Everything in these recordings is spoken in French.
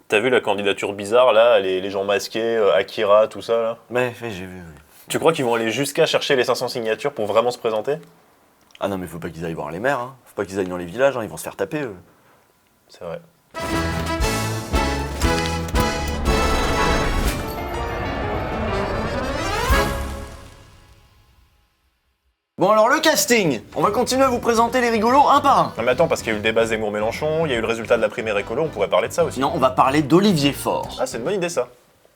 T'as vu la candidature bizarre là, les gens masqués, Akira, tout ça là? Ouais, j'ai vu. Oui. Tu crois qu'ils vont aller jusqu'à chercher les 500 signatures pour vraiment se présenter? Ah non, mais faut pas qu'ils aillent voir les maires, hein. Faut pas qu'ils aillent dans les villages, hein. Ils vont se faire taper, eux. C'est vrai. Bon alors le casting, on va continuer à vous présenter les rigolos un par un. Non mais attends, parce qu'il y a eu le débat Zemmour-Mélenchon, il y a eu le résultat de la primaire écolo, on pourrait parler de ça aussi. Non, on va parler d'Olivier Faure. Ah, c'est une bonne idée ça.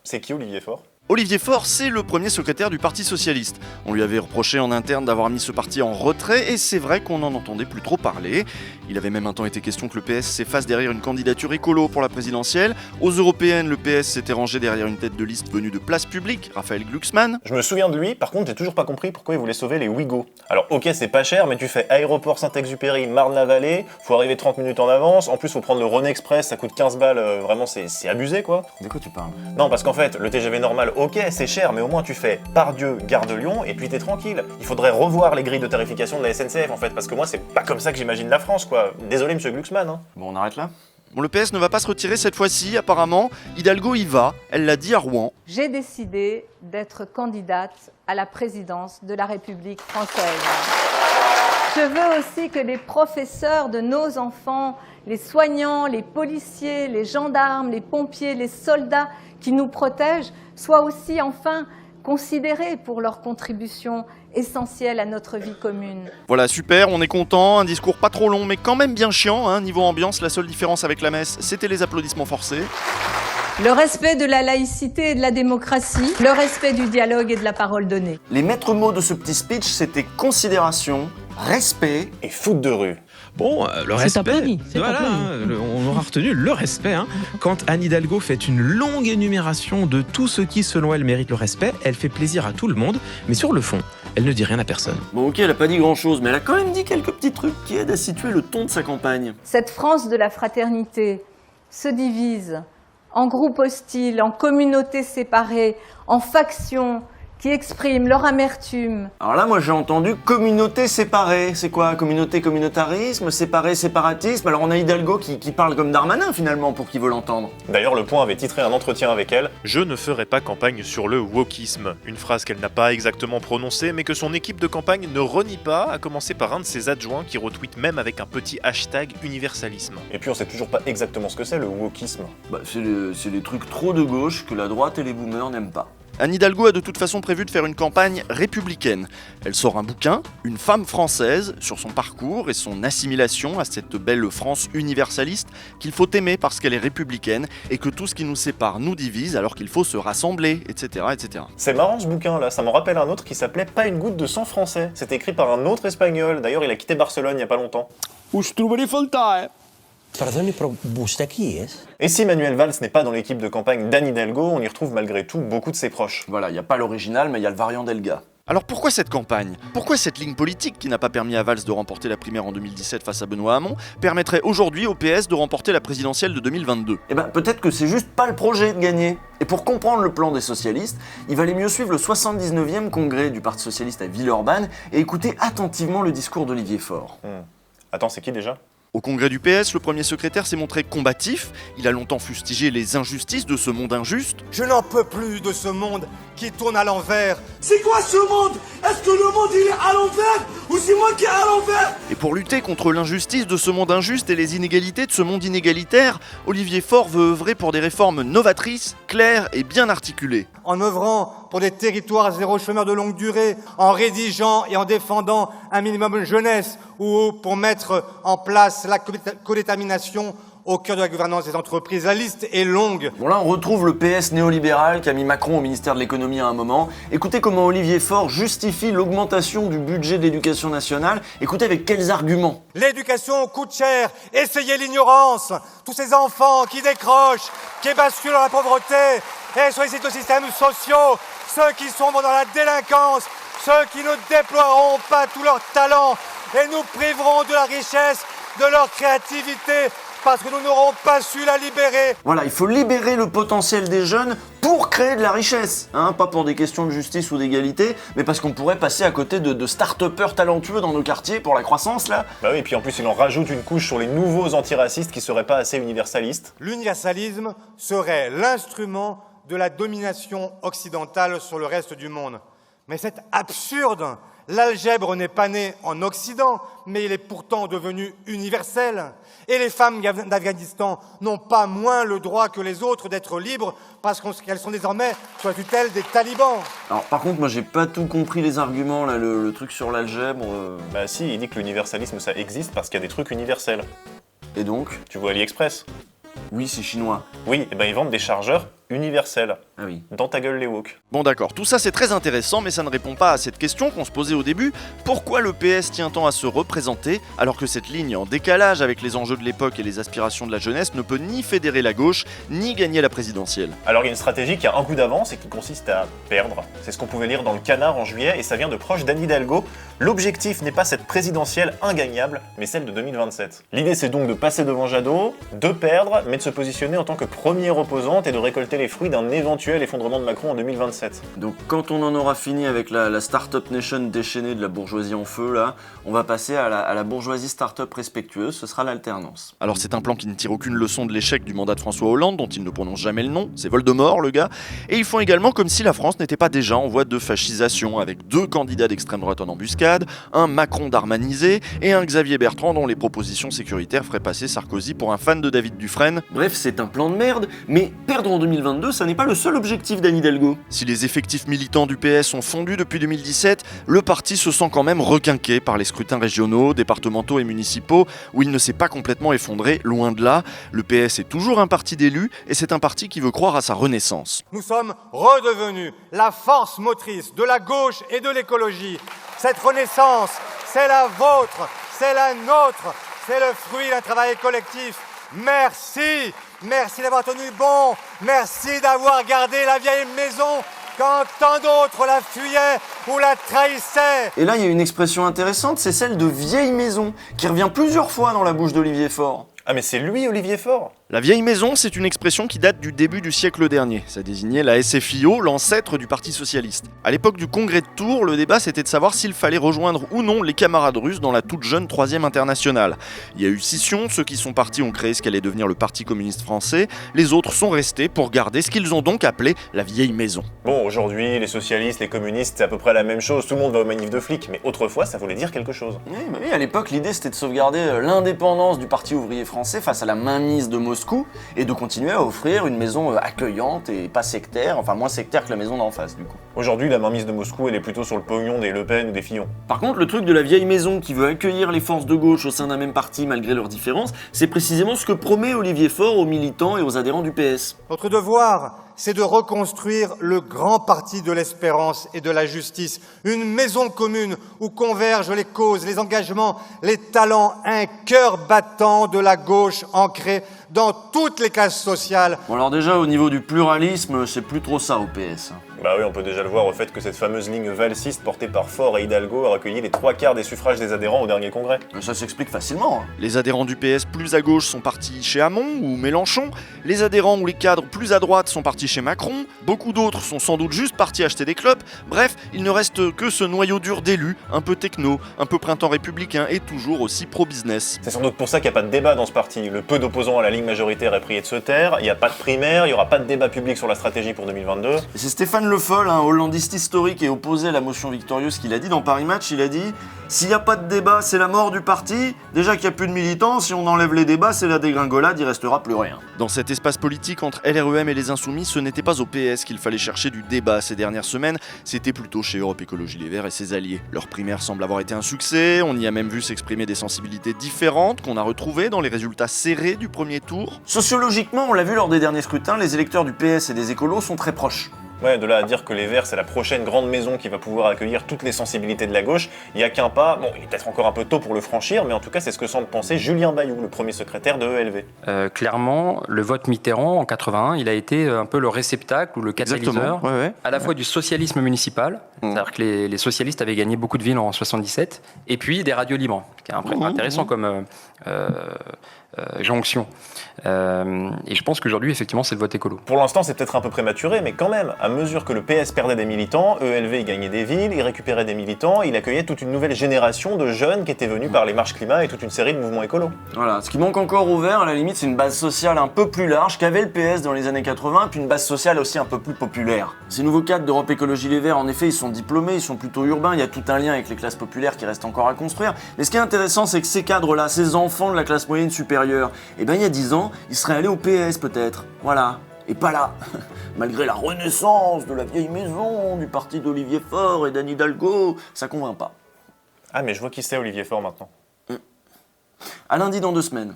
C'est qui Olivier Faure? Olivier Faure, c'est le premier secrétaire du Parti Socialiste. On lui avait reproché en interne d'avoir mis ce parti en retrait et c'est vrai qu'on n'en entendait plus trop parler. Il avait même un temps été question que le PS s'efface derrière une candidature écolo pour la présidentielle. Aux européennes, le PS s'était rangé derrière une tête de liste venue de Place Publique, Raphaël Glucksmann. Je me souviens de lui, par contre j'ai toujours pas compris pourquoi il voulait sauver les Ouigo. Alors ok, c'est pas cher, mais tu fais aéroport Saint-Exupéry, Marne-la-Vallée, faut arriver 30 minutes en avance, en plus faut prendre le Rhône Express, ça coûte 15 balles, vraiment c'est abusé quoi. De quoi tu parles? Non, parce qu'en fait, le TGV normal, ok, c'est cher, mais au moins tu fais Pardieu, Gare de Lyon, et puis t'es tranquille. Il faudrait revoir les grilles de tarification de la SNCF en fait, parce que moi c'est pas comme ça que j'imagine la France quoi. Désolé monsieur Glucksmann, hein. Bon, on arrête là? Bon, le PS ne va pas se retirer cette fois-ci, apparemment. Hidalgo y va, elle l'a dit à Rouen. J'ai décidé d'être candidate à la présidence de la République française. Je veux aussi que les professeurs de nos enfants, les soignants, les policiers, les gendarmes, les pompiers, les soldats qui nous protègent soient aussi enfin considérés pour leur contribution essentielle à notre vie commune. Voilà, super, on est content, un discours pas trop long mais quand même bien chiant, hein. Niveau ambiance, la seule différence avec la messe, c'était les applaudissements forcés. Le respect de la laïcité et de la démocratie, le respect du dialogue et de la parole donnée. Les maîtres mots de ce petit speech, c'était considération, respect Et foot de rue. Bon, le C'est respect, applaudi, c'est voilà, applaudi. on aura retenu le respect. Hein. Quand Anne Hidalgo fait une longue énumération de tout ce qui, selon elle, mérite le respect, elle fait plaisir à tout le monde, mais sur le fond, elle ne dit rien à personne. Bon ok, elle a pas dit grand-chose, mais elle a quand même dit quelques petits trucs qui aident à situer le ton de sa campagne. Cette France de la fraternité se divise en groupes hostiles, en communautés séparées, en factions qui expriment leur amertume. Alors là, moi j'ai entendu communauté séparée. C'est quoi? Communauté, communautarisme, séparé, séparatisme. Alors on a Hidalgo qui parle comme Darmanin finalement, pour qui veut l'entendre. D'ailleurs, Le Point avait titré un entretien avec elle « Je ne ferai pas campagne sur le wokisme », une phrase qu'elle n'a pas exactement prononcée, mais que son équipe de campagne ne renie pas, à commencer par un de ses adjoints qui retweet même avec un petit hashtag universalisme. Et puis on sait toujours pas exactement ce que c'est le wokisme. Bah c'est les trucs trop de gauche que la droite et les boomers n'aiment pas. Anne Hidalgo a de toute façon prévu de faire une campagne républicaine. Elle sort un bouquin, Une femme française, sur son parcours et son assimilation à cette belle France universaliste qu'il faut aimer parce qu'elle est républicaine et que tout ce qui nous sépare nous divise alors qu'il faut se rassembler, etc. etc. C'est marrant ce bouquin là, ça m'en rappelle un autre qui s'appelait Pas une goutte de sang français. C'était écrit par un autre espagnol, d'ailleurs il a quitté Barcelone il y a pas longtemps. Pardon, Busta qui est? Et si Manuel Valls n'est pas dans l'équipe de campagne d'Anne Hidalgo, on y retrouve malgré tout beaucoup de ses proches. Voilà, il n'y a pas l'original mais il y a le variant d'Elga. Alors pourquoi cette campagne? Pourquoi cette ligne politique qui n'a pas permis à Valls de remporter la primaire en 2017 face à Benoît Hamon permettrait aujourd'hui au PS de remporter la présidentielle de 2022? Eh ben peut-être que c'est juste pas le projet de gagner. Et pour comprendre le plan des socialistes, il valait mieux suivre le 79e congrès du Parti Socialiste à Villeurbanne et écouter attentivement le discours d'Olivier Faure. Attends, c'est qui déjà? Au congrès du PS, le premier secrétaire s'est montré combatif, il a longtemps fustigé les injustices de ce monde injuste. Je n'en peux plus de ce monde qui tourne à l'envers. C'est quoi ce monde? Est-ce que le monde il est à l'envers ou c'est moi qui est à l'envers? Et pour lutter contre l'injustice de ce monde injuste et les inégalités de ce monde inégalitaire, Olivier Faure veut œuvrer pour des réformes novatrices, claires et bien articulées. En œuvrant pour des territoires zéro chômeur de longue durée, en rédigeant et en défendant un minimum jeunesse ou pour mettre en place la codétermination au cœur de la gouvernance des entreprises. La liste est longue. Bon là on retrouve le PS néolibéral qui a mis Macron au ministère de l'économie à un moment. Écoutez comment Olivier Faure justifie l'augmentation du budget d'éducation nationale. Écoutez avec quels arguments. L'éducation coûte cher. Essayez l'ignorance. Tous ces enfants qui décrochent, qui basculent dans la pauvreté et sollicitent nos systèmes sociaux. Ceux qui sont dans la délinquance, ceux qui ne déploieront pas tout leur talent et nous priveront de la richesse, de leur créativité, parce que nous n'aurons pas su la libérer. Voilà, il faut libérer le potentiel des jeunes pour créer de la richesse, hein, pas pour des questions de justice ou d'égalité, mais parce qu'on pourrait passer à côté de start-upers talentueux dans nos quartiers pour la croissance, là. Bah oui, et puis en plus, il en rajoute une couche sur les nouveaux antiracistes qui seraient pas assez universalistes. L'universalisme serait l'instrument de la domination occidentale sur le reste du monde. Mais c'est absurde. L'algèbre n'est pas né en Occident, mais il est pourtant devenu universel. Et les femmes d'Afghanistan n'ont pas moins le droit que les autres d'être libres parce qu'elles sont désormais sous la tutelle des talibans. Alors par contre, moi j'ai pas tout compris les arguments, là, le truc sur l'algèbre. Bah si, il dit que l'universalisme ça existe parce qu'il y a des trucs universels. Et donc? Tu vois AliExpress? Oui, c'est chinois. Oui, et ben ils vendent des chargeurs universels. Ah oui. Dans ta gueule les woke. Bon d'accord, tout ça c'est très intéressant, mais ça ne répond pas à cette question qu'on se posait au début. Pourquoi le PS tient tant à se représenter, alors que cette ligne en décalage avec les enjeux de l'époque et les aspirations de la jeunesse ne peut ni fédérer la gauche, ni gagner la présidentielle? Alors il y a une stratégie qui a un coup d'avance et qui consiste à perdre. C'est ce qu'on pouvait lire dans le Canard en juillet, et ça vient de proche d'Anne Hidalgo. L'objectif n'est pas cette présidentielle ingagnable, mais celle de 2027. L'idée c'est donc de passer devant Jadot, de perdre, mais de se positionner en tant que première opposante et de récolter les fruits d'un éventuel effondrement de Macron en 2027. Donc quand on en aura fini avec la Startup Nation déchaînée de la bourgeoisie en feu, là, on va passer à la bourgeoisie startup respectueuse, ce sera l'alternance. Alors c'est un plan qui ne tire aucune leçon de l'échec du mandat de François Hollande, dont il ne prononce jamais le nom, c'est Voldemort le gars, et ils font également comme si la France n'était pas déjà en voie de fascisation, avec 2 candidats d'extrême droite en embuscade, un Macron darmanisé et un Xavier Bertrand dont les propositions sécuritaires feraient passer Sarkozy pour un fan de David Dufresne. Bref, c'est un plan de merde, mais perdre en 2022, ça n'est pas le seul objectif d'Anne Hidalgo. Si les effectifs militants du PS ont fondu depuis 2017, le parti se sent quand même requinqué par les scrutins régionaux, départementaux et municipaux, où il ne s'est pas complètement effondré, loin de là. Le PS est toujours un parti d'élus, et c'est un parti qui veut croire à sa renaissance. Nous sommes redevenus la force motrice de la gauche et de l'écologie. Cette renaissance, c'est la vôtre, c'est la nôtre, c'est le fruit d'un travail collectif. Merci, merci d'avoir tenu bon, merci d'avoir gardé la vieille maison quand tant d'autres la fuyaient ou la trahissaient. Et là, il y a une expression intéressante, c'est celle de vieille maison, qui revient plusieurs fois dans la bouche d'Olivier Faure. Ah mais c'est lui Olivier Faure? La vieille maison, c'est une expression qui date du début du siècle dernier. Ça désignait la SFIO, l'ancêtre du Parti Socialiste. À l'époque du congrès de Tours, le débat c'était de savoir s'il fallait rejoindre ou non les camarades russes dans la toute jeune 3e internationale. Il y a eu scission, ceux qui sont partis ont créé ce qu'allait devenir le Parti communiste français, les autres sont restés pour garder ce qu'ils ont donc appelé la vieille maison. Bon, aujourd'hui, les socialistes, les communistes, c'est à peu près la même chose, tout le monde va aux manifs de flics, mais autrefois, ça voulait dire quelque chose. Oui, à l'époque, l'idée c'était de sauvegarder l'indépendance du Parti ouvrier français face à la mainmise de Moscou, et de continuer à offrir une maison accueillante et pas sectaire, enfin moins sectaire que la maison d'en face du coup. Aujourd'hui, la mainmise de Moscou, elle est plutôt sur le pognon des Le Pen ou des Fillon. Par contre, le truc de la vieille maison qui veut accueillir les forces de gauche au sein d'un même parti malgré leurs différences, c'est précisément ce que promet Olivier Faure aux militants et aux adhérents du PS. Notre devoir, c'est de reconstruire le grand parti de l'espérance et de la justice. Une maison commune où convergent les causes, les engagements, les talents, un cœur battant de la gauche ancré dans toutes les classes sociales. Bon alors déjà, au niveau du pluralisme, c'est plus trop ça au PS. Bah oui, on peut déjà le voir au fait que cette fameuse ligne valsiste portée par Faure et Hidalgo a recueilli les 3/4 des suffrages des adhérents au dernier congrès. Ça s'explique facilement. Les adhérents du PS plus à gauche sont partis chez Hamon ou Mélenchon, les adhérents ou les cadres plus à droite sont partis chez Macron, beaucoup d'autres sont sans doute juste partis acheter des clopes, bref, il ne reste que ce noyau dur d'élus, un peu techno, un peu printemps républicain et toujours aussi pro-business. C'est sans doute pour ça qu'il n'y a pas de débat dans ce parti. Le peu d'opposants à la ligne majoritaire est prié de se taire, il n'y a pas de primaire, il n'y aura pas de débat public sur la stratégie pour 2022. Et c'est Stéphane Le Foll, un hollandiste historique et opposé à la motion victorieuse, qu'il a dit dans Paris Match, il a dit « S'il n'y a pas de débat, c'est la mort du parti. Déjà qu'il n'y a plus de militants, si on enlève les débats, c'est la dégringolade, il restera plus rien. » Dans cet espace politique entre LREM et les Insoumis, ce n'était pas au PS qu'il fallait chercher du débat ces dernières semaines, c'était plutôt chez Europe Écologie Les Verts et ses alliés. Leur primaire semble avoir été un succès, on y a même vu s'exprimer des sensibilités différentes qu'on a retrouvées dans les résultats serrés du premier tour. Sociologiquement, on l'a vu lors des derniers scrutins, les électeurs du PS et des écolos sont très proches. Ouais, de là à dire que les Verts, c'est la prochaine grande maison qui va pouvoir accueillir toutes les sensibilités de la gauche, il n'y a qu'un pas, bon, il est peut-être encore un peu tôt pour le franchir, mais en tout cas, c'est ce que semble penser Julien Bayou, le premier secrétaire de ELV. Clairement, le vote Mitterrand, en 81, il a été un peu le réceptacle ou le catalyseur, à la fois du socialisme municipal, c'est-à-dire que les socialistes avaient gagné beaucoup de villes en 77, et puis des radios libres, ce qui est intéressant comme jonction. Et je pense qu'aujourd'hui, effectivement, c'est le vote écolo. Pour l'instant, c'est peut-être un peu prématuré, mais quand même, à mesure que le PS perdait des militants, ELV il gagnait des villes, il récupérait des militants, il accueillait toute une nouvelle génération de jeunes qui étaient venus par les marches climat et toute une série de mouvements écolos. Voilà, ce qui manque encore au Vert, à la limite, c'est une base sociale un peu plus large qu'avait le PS dans les années 80, puis une base sociale aussi un peu plus populaire. Ces nouveaux cadres d'Europe Écologie Les Verts, en effet, ils sont diplômés, ils sont plutôt urbains, il y a tout un lien avec les classes populaires qui reste encore à construire. Mais ce qui est intéressant, c'est que ces cadres-là, ces enfants de la classe moyenne supérieure, eh ben il y a 10 ans, ils seraient allés au PS peut-être, voilà, et pas là. Malgré la renaissance de la vieille maison, du parti d'Olivier Faure et d'Anne Hidalgo, ça convainc pas. Ah mais je vois qui c'est Olivier Faure maintenant. À lundi dans 2 semaines.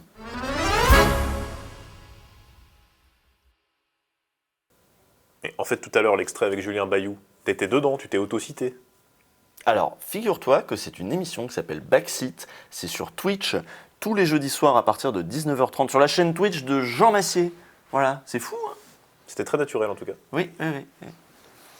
Et en fait tout à l'heure l'extrait avec Julien Bayou, t'étais dedans, tu t'es auto-cité. Alors, figure-toi que c'est une émission qui s'appelle Backseat, c'est sur Twitch, tous les jeudis soirs à partir de 19h30, sur la chaîne Twitch de Jean Massier. Voilà, c'est fou, hein? C'était très naturel en tout cas. Oui.